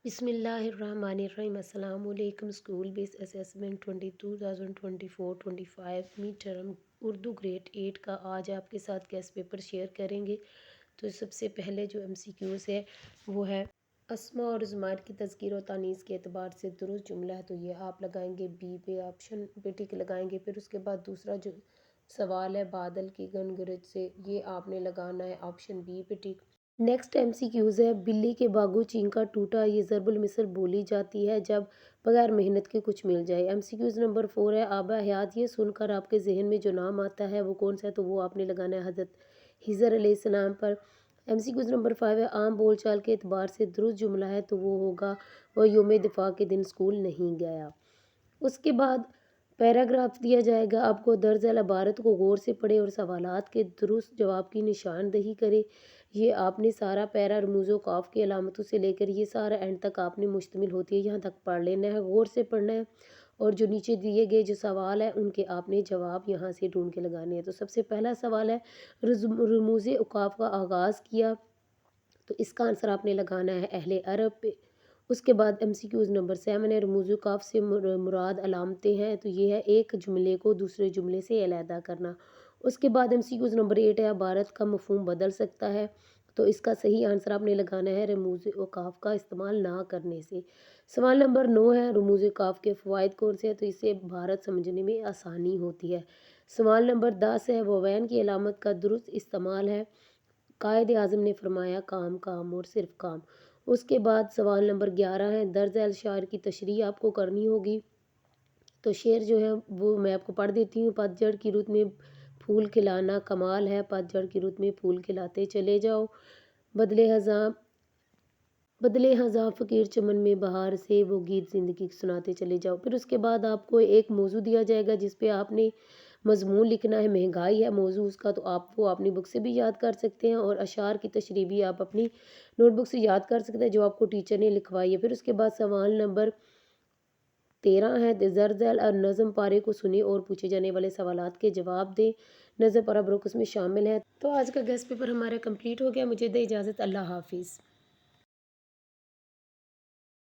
بسم اللہ الرحمن الرحیم۔ السلام علیکم۔ اسکول بیس اسیسمنٹ 2024-25 می ٹرم اردو گریڈ 8 کا آج آپ کے ساتھ گیسٹ پیپر شیئر کریں گے۔ تو سب سے پہلے جو MCQs ہے وہ ہے اسماء اور ضمائر کی تذکیر و تانیث کے اعتبار سے درست جملہ ہے، تو یہ آپ لگائیں گے بی پہ، آپشن پہ ٹک لگائیں گے۔ پھر اس کے بعد دوسرا جو سوال ہے بادل کی گنگرج سے، یہ آپ نے لگانا ہے آپشن بی پہ ٹک۔ نیکسٹ MCQs ہے بلی کے باگو چینکا ٹوٹا، یہ ضرب المثل بولی جاتی ہے جب بغیر محنت کے کچھ مل جائے۔ MCQs نمبر 4 ہے آب حیات، یہ سن کر آپ کے ذہن میں جو نام آتا ہے وہ کون سا ہے، تو وہ آپ نے لگانا ہے حضرت خضر علیہ السلام پر۔ MCQs نمبر 5 ہے عام بول چال کے اعتبار سے درست جملہ ہے، تو وہ ہوگا وہ یوم دفاع کے دن اسکول نہیں گیا۔ اس کے بعد پیراگراف دیا جائے گا آپ کو، درج ذیل عبارت کو غور سے پڑھے اور سوالات کے درست جواب کی نشاندہی کرے۔ یہ آپ نے سارا پیرا رموز و اوقاف کی علامتوں سے لے کر یہ سارا اینڈ تک آپ نے مشتمل ہوتی ہے، یہاں تک پڑھ لینا ہے، غور سے پڑھنا ہے، اور جو نیچے دیے گئے جو سوال ہے ان کے آپ نے جواب یہاں سے ڈھونڈ کے لگانے ہیں۔ تو سب سے پہلا سوال ہے رموز اوقاف کا آغاز کیا، تو اس کا آنسر آپ نے لگانا ہے اہل عرب پہ۔ اس کے بعد MCQs نمبر 7 ہے رموز اوقاف سے مراد علامتیں ہیں، تو یہ ہے ایک جملے کو دوسرے جملے سے علیحدہ کرنا۔ اس کے بعد MCQs نمبر 8 ہے عبارت کا مفہوم بدل سکتا ہے، تو اس کا صحیح آنسر آپ نے لگانا ہے رموز اوقاف کا استعمال نہ کرنے سے۔ سوال نمبر 9 ہے رموز اوقاف کے فوائد کون سے ہیں، تو اس سے عبارت سمجھنے میں آسانی ہوتی ہے۔ سوال نمبر 10 ہے ووین کی علامت کا درست استعمال ہے، قائد اعظم نے فرمایا کام کام اور صرف کام۔ اس کے بعد سوال نمبر 11 ہے درج ذیل شعر کی تشریح آپ کو کرنی ہوگی، تو شعر جو ہے وہ میں آپ کو پڑھ دیتی ہوں۔ پت جھڑ کی رت میں پھول کھلانا کمال ہے، پت جھڑ کی رت میں پھول کھلاتے چلے جاؤ، بدلے ہزاں فقیر چمن میں بہار سے وہ گیت زندگی سناتے چلے جاؤ۔ پھر اس کے بعد آپ کو ایک موضوع دیا جائے گا جس پہ آپ نے مضمون لکھنا ہے، مہنگائی ہے موضوع اس کا، تو آپ وہ اپنی بک سے بھی یاد کر سکتے ہیں، اور اشعار کی تشریح بھی آپ اپنی نوٹ بک سے یاد کر سکتے ہیں جو آپ کو ٹیچر نے لکھوائی ہے۔ پھر اس کے بعد سوال نمبر 13 ہے درج ذیل اور نظم پارے کو سنیں اور پوچھے جانے والے سوالات کے جواب دیں، نظم پارہ بروکس میں شامل ہے۔ تو آج کا گیسٹ پیپر ہمارا کمپلیٹ ہو گیا، مجھے دے اجازت، اللہ حافظ۔